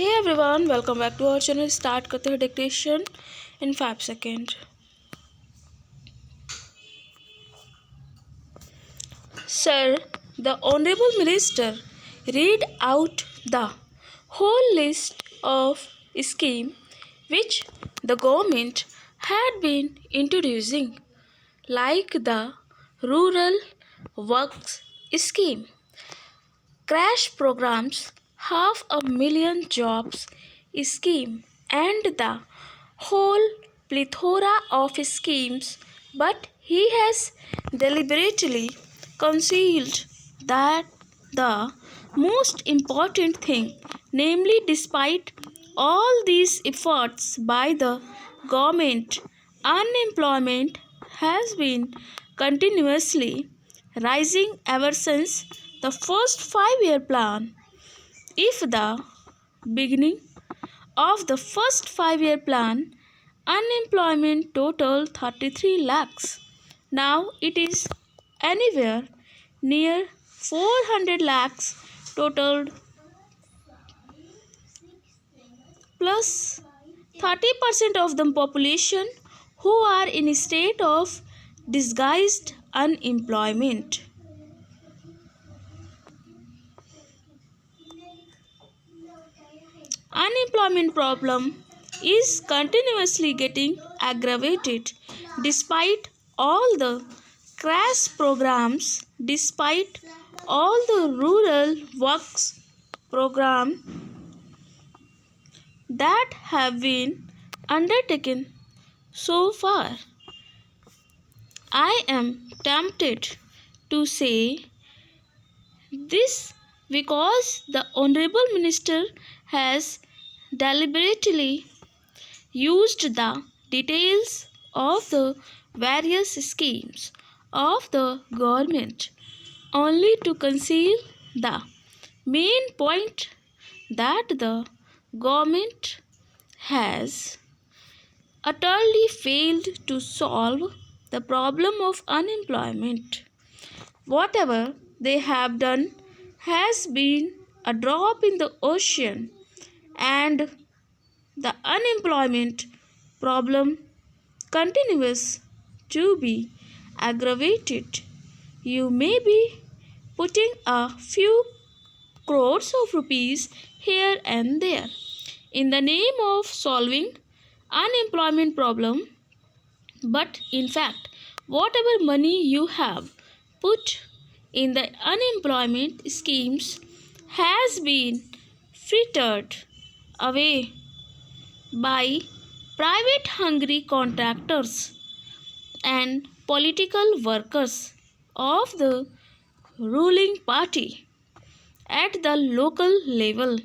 Hey everyone, welcome back to our channel. Start करते हैं dictation in 5 seconds. Sir, the Honorable Minister read out the whole list of scheme which the government had been introducing, like the Rural Works Scheme, crash programs, 500,000 jobs scheme, and the whole plethora of schemes, but he has deliberately concealed that the most important thing, namely, despite all these efforts by the government, unemployment has been continuously rising ever since the first 5 year plan. If the beginning of the first 5 year plan, unemployment totaled 33 lakhs. Now it is anywhere near 400 lakhs totaled, plus 30% of the population who are in a state of disguised unemployment. Unemployment problem is continuously getting aggravated despite all the crash programs, despite all the rural works program that have been undertaken so far. I am tempted to say this because the Honorable Minister has deliberately used the details of the various schemes of the government only to conceal the main point, that the government has utterly failed to solve the problem of unemployment. Whatever they have done has been a drop in the ocean, and the unemployment problem continues to be aggravated. You may be putting a few crores of rupees here and there in the name of solving unemployment problem, but in fact whatever money you have put in the unemployment schemes has been frittered away by private hungry contractors and political workers of the ruling party at the local level.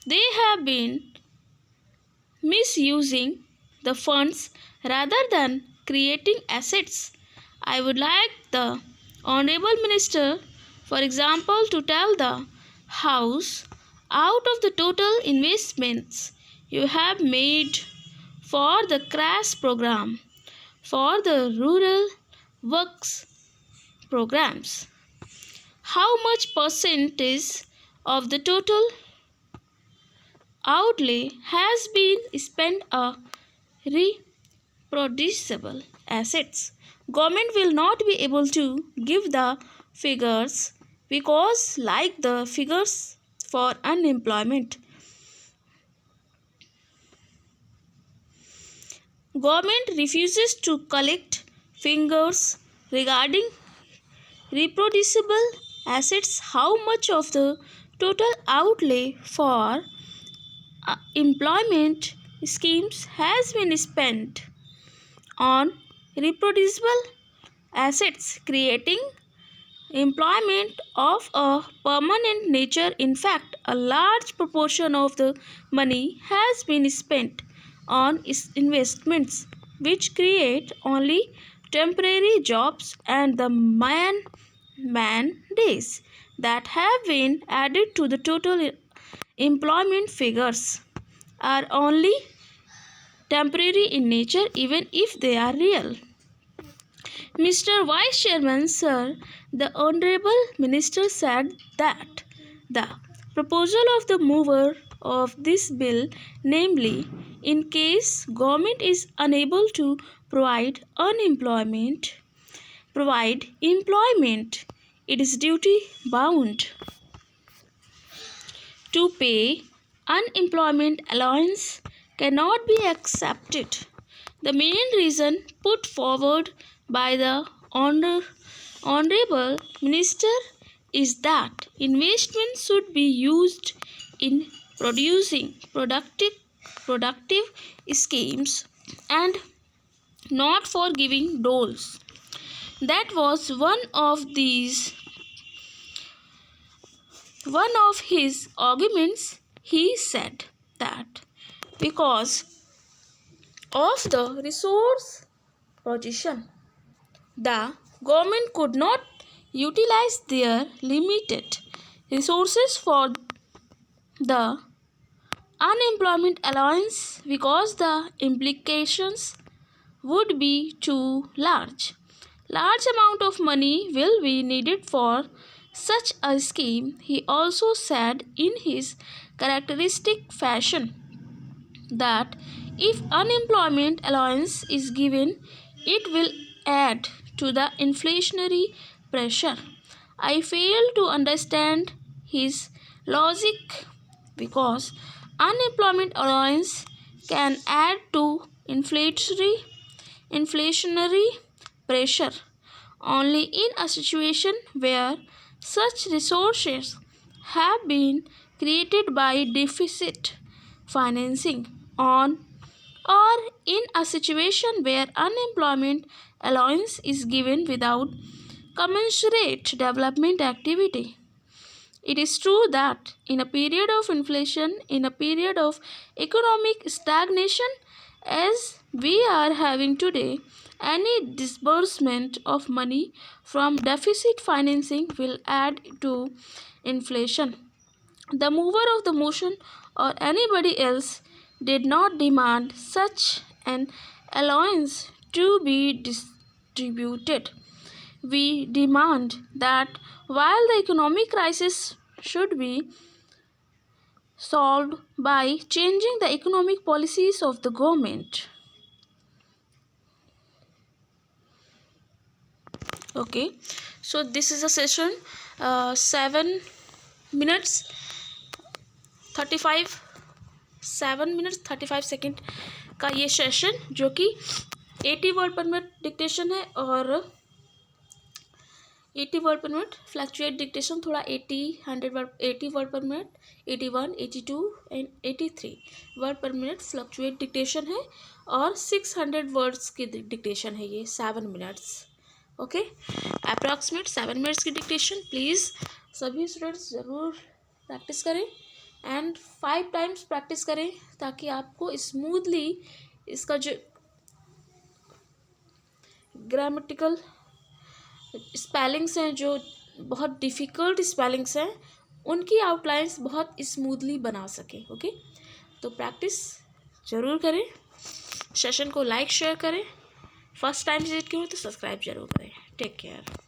They have been misusing the funds rather than creating assets. I would like the Honorable Minister, for example, to tell the House, out of the total investments you have made for the crash program, for the rural works programs, how much percentage of the total outlay has been spent on reproducible assets. Government will not be able to give the figures because, like the figures for unemployment, government refuses to collect figures regarding reproducible assets, how much of the total outlay for employment schemes has been spent on reproducible assets, creating employment of a permanent nature. In fact, a large proportion of the money has been spent on investments which create only temporary jobs, and the man days that have been added to the total employment figures are only temporary in nature, even if they are real. Mr. Vice Chairman, sir, the Honorable Minister said that the proposal of the mover of this bill, namely, in case government is unable to provide employment, it is duty bound to pay unemployment allowance cannot be accepted. The main reason put forward by the Honorable Minister is that investment should be used in producing productive schemes and not for giving doles. That was one of his arguments. He said that because of the resource position, the government could not utilize their limited resources for the unemployment allowance because the implications would be too large. Large amount of money will be needed for such a scheme. He also said in his characteristic fashion that if unemployment allowance is given, it will add to the inflationary pressure. I fail to understand his logic because unemployment allowance can add to inflationary pressure only in a situation where such resources have been created by deficit financing on or in a situation where unemployment allowance is given without commensurate development activity. It is true that in a period of inflation, in a period of economic stagnation, as we are having today, any disbursement of money from deficit financing will add to inflation. The mover of the motion or anybody else did not demand such an allowance to be distributed. We demand that while the economic crisis should be solved by changing the economic policies of the government. Okay, so this is a session 7 minutes 35 second का ये session जो कि 80 word पर minute dictation है और 80 word पर minute fluctuate dictation थोड़ा 80 word पर मिनट 81 82 एंड 83 वर्ड पर मिनट फ्लक्चुएट डिक्टेशन है और 600 वर्ड्स की डिक्टेशन है ये 7 मिनट्स ओके अप्रॉक्सीमेट 7 मिनट्स की डिक्टेशन प्लीज़ सभी स्टूडेंट्स ज़रूर प्रैक्टिस करें एंड 5 टाइम्स प्रैक्टिस करें ताकि आपको स्मूथली इसका जो ग्रामेटिकल स्पेलिंग्स हैं जो बहुत डिफ़िकल्ट स्पेलिंग्स हैं उनकी आउटलाइंस बहुत स्मूथली बना सकें ओके तो प्रैक्टिस ज़रूर करें सेशन को लाइक शेयर करें फर्स्ट टाइम विजिट की हो तो सब्सक्राइब जरूर करें टेक केयर